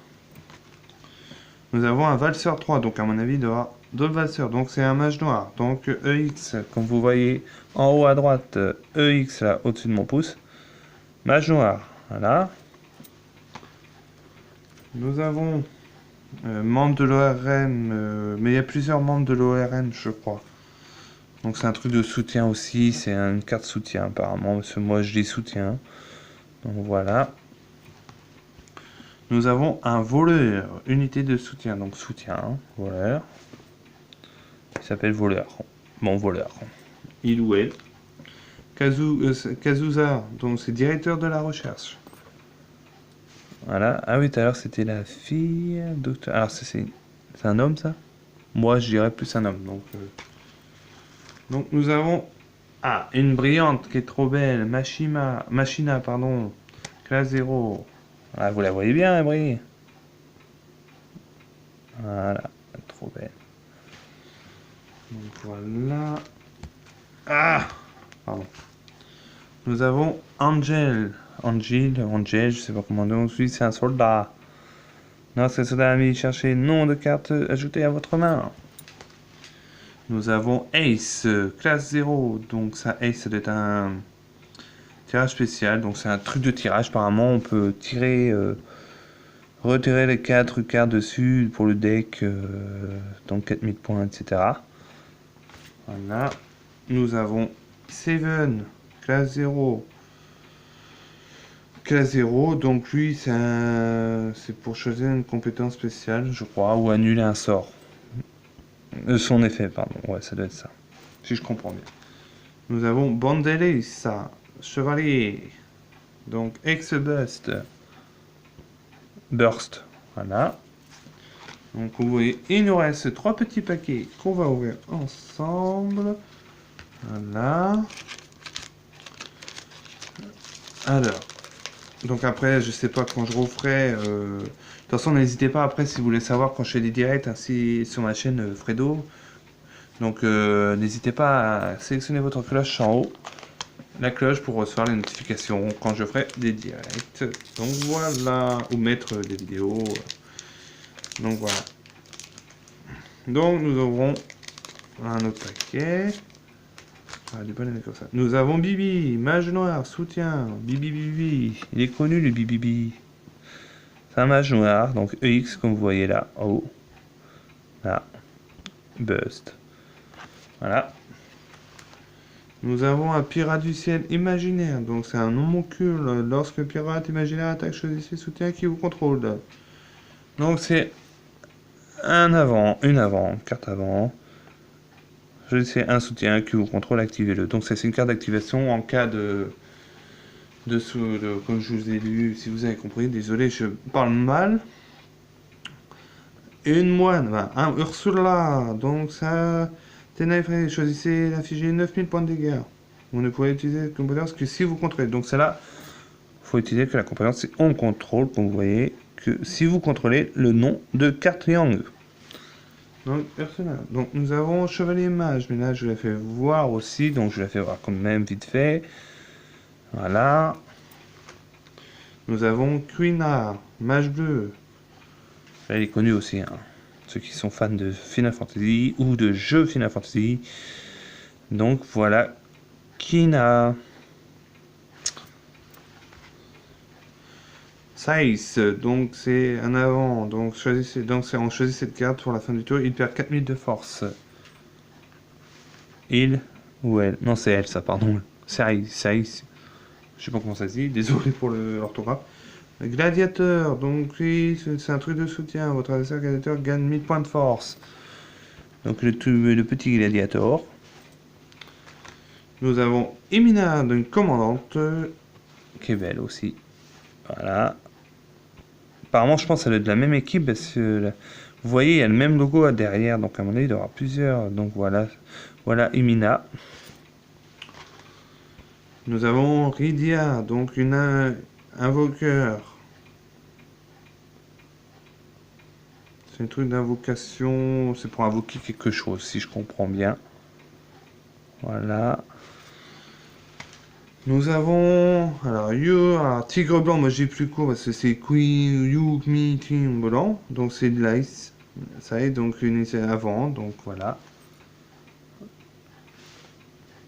Nous avons un valseur 3, donc à mon avis, il doit y avoir d'autres valseurs. Donc c'est un mage noir. Donc EX, comme vous voyez en haut à droite, EX là, au-dessus de mon pouce. Mage noir, voilà. Nous avons membre de l'ORM, mais il y a plusieurs membres de l'ORM, je crois. Donc c'est un truc de soutien aussi, c'est une carte soutien apparemment, parce que moi je dis soutien. Donc voilà. Nous avons un voleur, unité de soutien, donc soutien, voleur. Il s'appelle voleur. Bon, voleur. Il ou elle. Kazuza, donc c'est directeur de la recherche. Voilà. Ah oui, tout à l'heure c'était la fille. Docteur. Alors c'est un homme ça? Moi je dirais plus un homme. Donc nous avons une brillante qui est trop belle. Machina, pardon. Classe 0. Ah, vous la voyez bien, elle brille. Voilà, trop belle. Donc voilà. Ah, pardon. Nous avons Angel, je sais pas comment on dit, c'est un soldat. Notre soldat a mis chercher nom de carte ajoutée à votre main. Nous avons Ace, classe 0. Donc ça, Ace, ça doit être un tirage spécial. Donc c'est un truc de tirage. Apparemment, on peut tirer, retirer les 4 cartes dessus pour le deck. Donc 4000 points, etc. Voilà. Nous avons Seven, classe 0. Classe 0, donc lui c'est pour choisir une compétence spéciale, je crois, ou annuler un sort. Son effet, pardon. Ouais, ça doit être ça. Si je comprends bien. Nous avons Bandelissa, Chevalier. Donc, Ex-Bust. Burst. Voilà. Donc, vous voyez, il nous reste 3 petits paquets qu'on va ouvrir ensemble. Voilà. Alors. Donc après, je sais pas quand je referai. De toute façon, n'hésitez pas après si vous voulez savoir quand je fais des directs ainsi sur ma chaîne Fredo. Donc n'hésitez pas à sélectionner votre cloche en haut, la cloche pour recevoir les notifications quand je ferai des directs. Donc voilà, ou mettre des vidéos. Donc voilà. Donc nous ouvrons un autre paquet. Ah, du bonnet comme ça. Nous avons Bibi, mage noir, soutien. Bibi Bibi, il est connu le Bibi. C'est un mage noir, donc EX comme vous voyez là, en haut. Là. Bust. Voilà. Nous avons un pirate du ciel imaginaire. Donc c'est un homoncule. Lorsque le pirate imaginaire attaque, choisissez soutien qui vous contrôle. Donc c'est un avant, une avant, carte avant. Choisissez un soutien qui vous contrôle, activez-le. Donc c'est une carte d'activation en cas de comme je vous ai lu, si vous avez compris, désolé, je parle mal. Une moine, un Ursula, donc ça, Ténèbres, choisissez d'infliger 9000 points de dégâts. Vous ne pouvez utiliser la compétence que si vous contrôlez. Donc celle-là, il faut utiliser que la compétence c'est on contrôle, comme vous voyez, que si vous contrôlez le nom de carte triangle. Donc Ursula. Donc nous avons Chevalier Mage, mais là je l'ai fait voir aussi, donc je l'ai fait voir quand même vite fait. Voilà. Nous avons Quina, Mage Bleu. Elle est connue aussi, hein. Ceux qui sont fans de Final Fantasy ou de jeux Final Fantasy. Donc voilà, Quina. 16, donc c'est un avant. Donc choisissez, on choisit cette carte pour la fin du tour. Il perd 4000 de force. Il ou elle? Non, c'est elle, ça, pardon. Saïs. Je sais pas comment ça se dit. Désolé pour l'orthographe. Gladiateur, donc oui, c'est un truc de soutien. Votre adversaire gladiateur gagne 1000 points de force. Donc le petit gladiateur. Nous avons Emina, une commandante, qui est belle aussi. Voilà. Apparemment, je pense qu'elle est de la même équipe parce que vous voyez, il y a le même logo derrière. Donc à mon avis, il y aura plusieurs. Donc voilà, voilà Emina. Nous avons Rydia, donc une invoqueur. C'est un truc d'invocation, c'est pour invoquer quelque chose, si je comprends bien. Voilà. Nous avons, alors, Tigre Blanc, moi j'ai plus court parce que c'est Queen You Me Tigre Blanc, donc c'est de l'ice. Ça est donc une avant, donc voilà.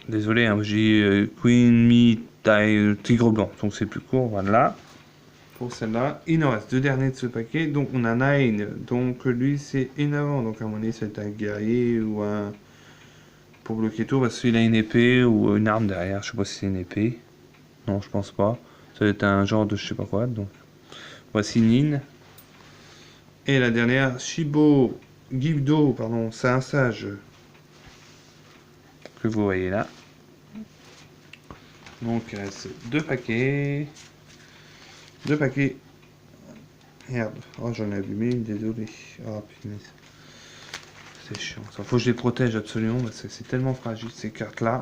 Désolé, hein, j'ai Queen Me Tigre Blanc, donc c'est plus court, voilà. Pour celle-là, il nous reste 2 derniers de ce paquet, donc on a Nine, donc lui c'est une avant, donc à mon avis c'est un guerrier ou un... Pour bloquer tout, parce qu'il a une épée ou une arme derrière, je sais pas si c'est une épée. Non, je pense pas. Ça doit être un genre de je sais pas quoi, donc... Voici Nin. Et la dernière, Shibo Gibdo, pardon, c'est un sage. Que vous voyez là. Donc il reste 2 paquets. 2 paquets. Merde, oh j'en ai abîmé une, désolé. Oh punaise. C'est chiant. Il faut que je les protège absolument parce que c'est tellement fragile ces cartes là.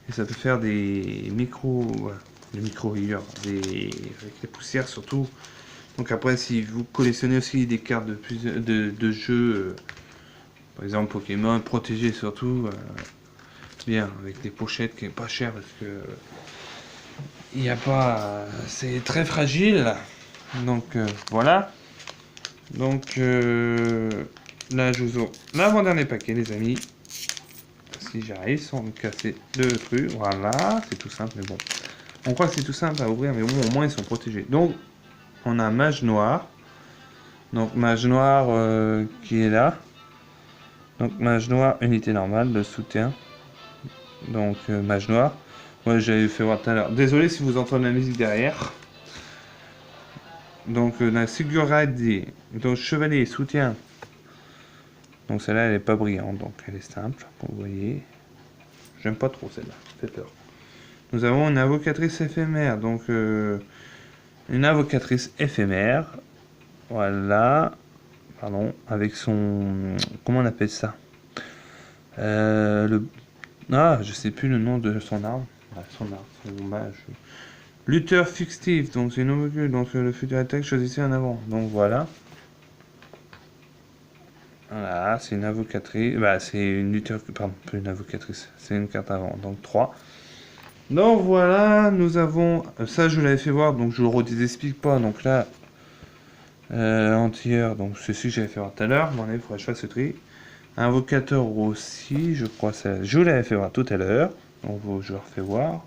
Et ça peut faire des micro-rayures, avec les poussières surtout. Donc après si vous collectionnez aussi des cartes de jeux, par exemple Pokémon, protégées surtout, bien avec des pochettes qui est pas cher parce que il n'y a pas, c'est très fragile. Donc voilà. Donc là je vous ouvre l'avant-dernier paquet les amis. Si j'arrive sans me casser le truc, voilà, c'est tout simple mais bon. On croit que c'est tout simple à ouvrir mais bon au moins ils sont protégés. Donc on a Mage Noir. Donc Mage Noir qui est là. Donc Mage Noir, unité normale, le soutien. Donc Mage Noir. Moi j'avais fait voir tout à l'heure. Désolé si vous entendez la musique derrière. Donc la Sigurd, donc chevalier, soutien. Donc celle-là, elle est pas brillante, donc elle est simple, comme vous voyez. J'aime pas trop celle-là, ça fait peur. Nous avons une invocatrice éphémère, donc une invocatrice éphémère, voilà, pardon, avec son, comment on appelle ça, je sais plus le nom de son arme, son mage. Lutteur fictif, donc c'est une ovocule, donc le futur attaque, choisissez un avant, donc voilà. Voilà, c'est une invocatrice, c'est une lutteur, pardon, plus une invocatrice, c'est une carte avant, donc 3. Donc voilà, nous avons, ça je vous l'avais fait voir, donc je le redis pas, donc là, anti-heure, donc ceci que j'avais fait voir tout à l'heure, il faudrait que je fasse ce tri. Invocateur aussi, je crois, ça, je vous l'avais fait voir tout à l'heure, donc je le refais voir.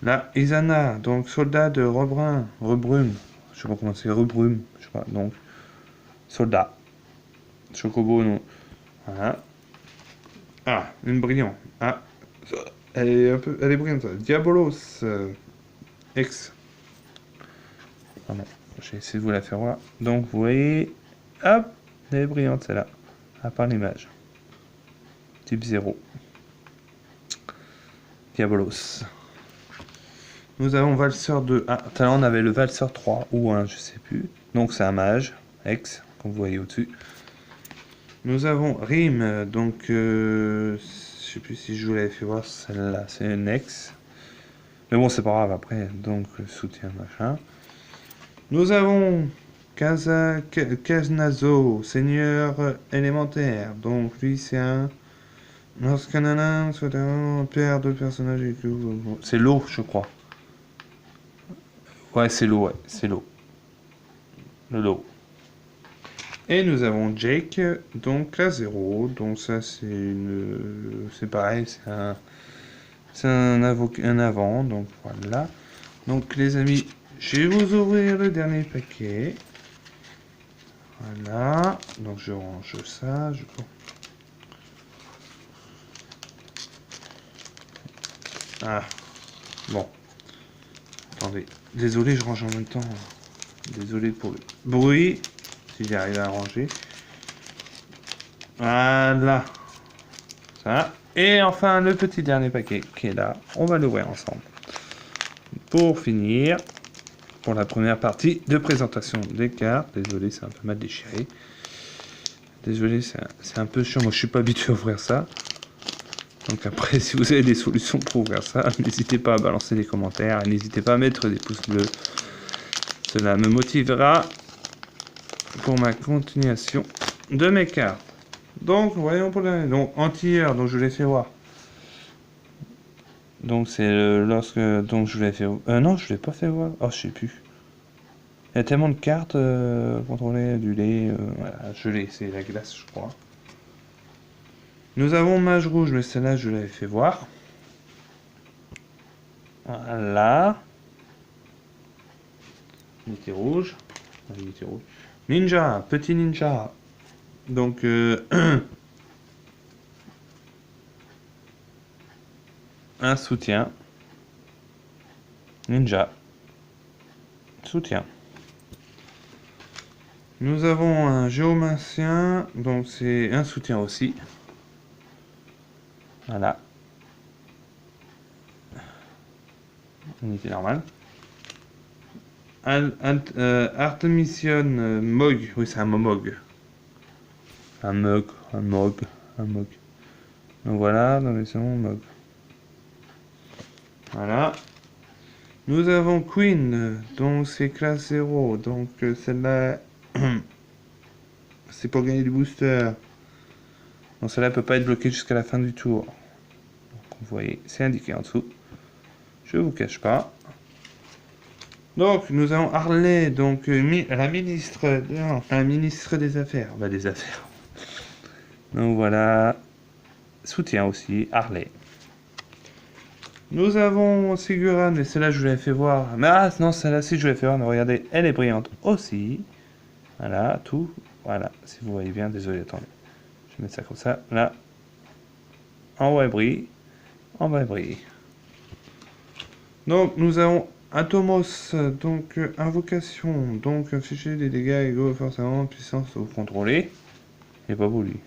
Là, Isana, donc soldat de Rebrume, je sais pas comment c'est, Rebrume, je sais pas, donc, soldat. Chocobo, non. Voilà. Ah, une brillante. Ah, elle est brillante. Diabolos, X. Pardon, j'ai essayé de vous la faire voir. Donc, vous voyez, hop, elle est brillante celle-là, à part l'image. Type 0. Diabolos. Nous avons Valseur 2. Ah, tout à l'heure on avait le Valseur 3 ou 1, je sais plus. Donc c'est un mage, X, comme vous voyez au-dessus. Nous avons Rim, donc je sais plus si je vous l'avais fait voir, celle-là, c'est une X. Mais bon, c'est pas grave après, donc soutien machin. Nous avons Kaznazo, seigneur élémentaire. Donc lui c'est un... Lorsqu'un nain soit un père de personnages et que... C'est l'eau, je crois. Ouais, c'est l'eau, ouais, c'est l'eau. Le lot. Et nous avons Jake, donc classe 0. Donc ça c'est une... C'est pareil, c'est un avant, donc voilà. Donc les amis, je vais vous ouvrir le dernier paquet. Voilà, donc je range ça. Ah, bon. Attendez, désolé, je range en même temps. Désolé pour le bruit, si j'arrive à ranger. Voilà. Ça. Et enfin, le petit dernier paquet qui est là. On va l'ouvrir ensemble. Pour finir, pour la première partie de présentation des cartes. Désolé, c'est un peu mal déchiré. Désolé, c'est un peu chiant. Moi, je suis pas habitué à ouvrir ça. Donc après, si vous avez des solutions pour ouvrir ça, n'hésitez pas à balancer des commentaires. N'hésitez pas à mettre des pouces bleus. Cela me motivera pour ma continuation de mes cartes. Donc, voyons pour la... Donc, anti-heure, donc je l'ai fait voir. Donc, c'est lorsque... Donc, je l'ai fait... non, je l'ai pas fait voir. Oh, je sais plus. Il y a tellement de cartes contrôler du lait. Voilà, je l'ai, c'est la glace, je crois. Nous avons Mage Rouge, mais celle-là, je l'avais fait voir. Voilà. Unité rouge. Unité rouge. Ninja, petit ninja. Donc, un soutien. Ninja. Soutien. Nous avons un géomancien, donc c'est un soutien aussi. Voilà. Unité normale. Artemisian Mog, oui c'est un Momog. Un Mog. Donc voilà, dans les sons Mog. Voilà. Nous avons Queen, donc c'est classe 0, donc celle-là, c'est pour gagner du booster. Donc celle-là peut pas être bloquée jusqu'à la fin du tour. Donc vous voyez, c'est indiqué en dessous. Je vous cache pas. Donc nous avons Harley, donc la ministre, la ministre des Affaires. Des Affaires. Donc voilà, soutien aussi, Harley. Nous avons Siguran, et celle-là je vous l'avais fait voir. Mais non, celle-là si je vous l'ai fait voir, mais regardez, elle est brillante aussi. Voilà, tout. Voilà, si vous voyez bien, désolé, attendez. Je vais mettre ça comme ça. Là, en bas elle brille. En bas elle brille. Donc nous avons Atomos, donc invocation. Donc afficher des dégâts égaux forcément puissance ou contrôler. Il est pas beau lui.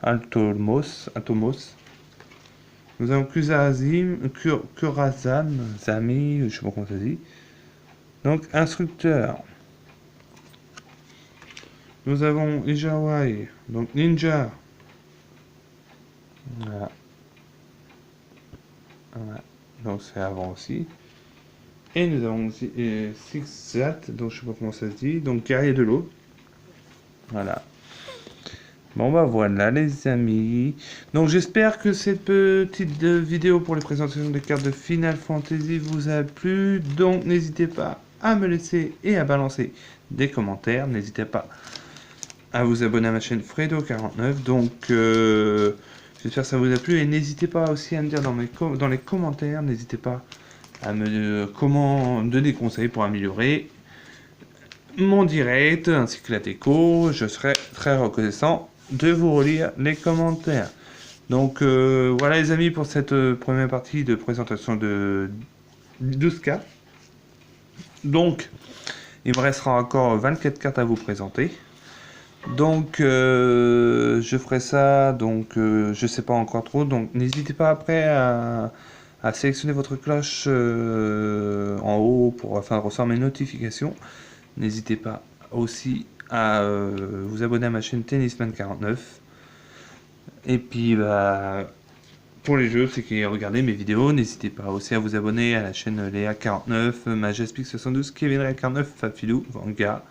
Atomos. Nous avons Kurazan, Zami, je sais pas comment ça dit. Donc instructeur. Nous avons Ijawai, donc ninja. Voilà. Donc c'est avant aussi. Et nous avons aussi Sixzat, donc je sais pas comment ça se dit, donc guerrier de l'eau. Voilà. Bon bah voilà les amis. Donc j'espère que cette petite vidéo pour les présentations des cartes de Final Fantasy vous a plu. Donc n'hésitez pas à me laisser et à balancer des commentaires. N'hésitez pas à vous abonner à ma chaîne Fredo49. Donc j'espère que ça vous a plu. Et n'hésitez pas aussi à me dire dans les commentaires, n'hésitez pas à me donner des conseils pour améliorer mon direct ainsi que la déco. Je serai très reconnaissant de vous relire les commentaires. Donc voilà les amis pour cette première partie de présentation de 12 cartes. Donc il me restera encore 24 cartes à vous présenter. Donc je ferai ça, donc je sais pas encore trop, donc n'hésitez pas après à sélectionner votre cloche en haut pour recevoir mes notifications. N'hésitez pas aussi à vous abonner à ma chaîne Tennisman49. Et puis bah, pour les jeux, c'est qui regardez mes vidéos, n'hésitez pas aussi à vous abonner à la chaîne Léa49, Majaspic72, Kevin49, Fafilou, Vanga.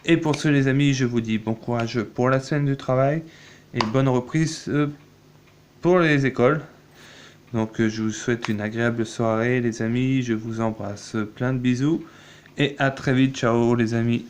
Et pour ceux les amis, je vous dis bon courage pour la semaine du travail et bonne reprise pour les écoles. Donc je vous souhaite une agréable soirée les amis, je vous embrasse, plein de bisous et à très vite, ciao les amis.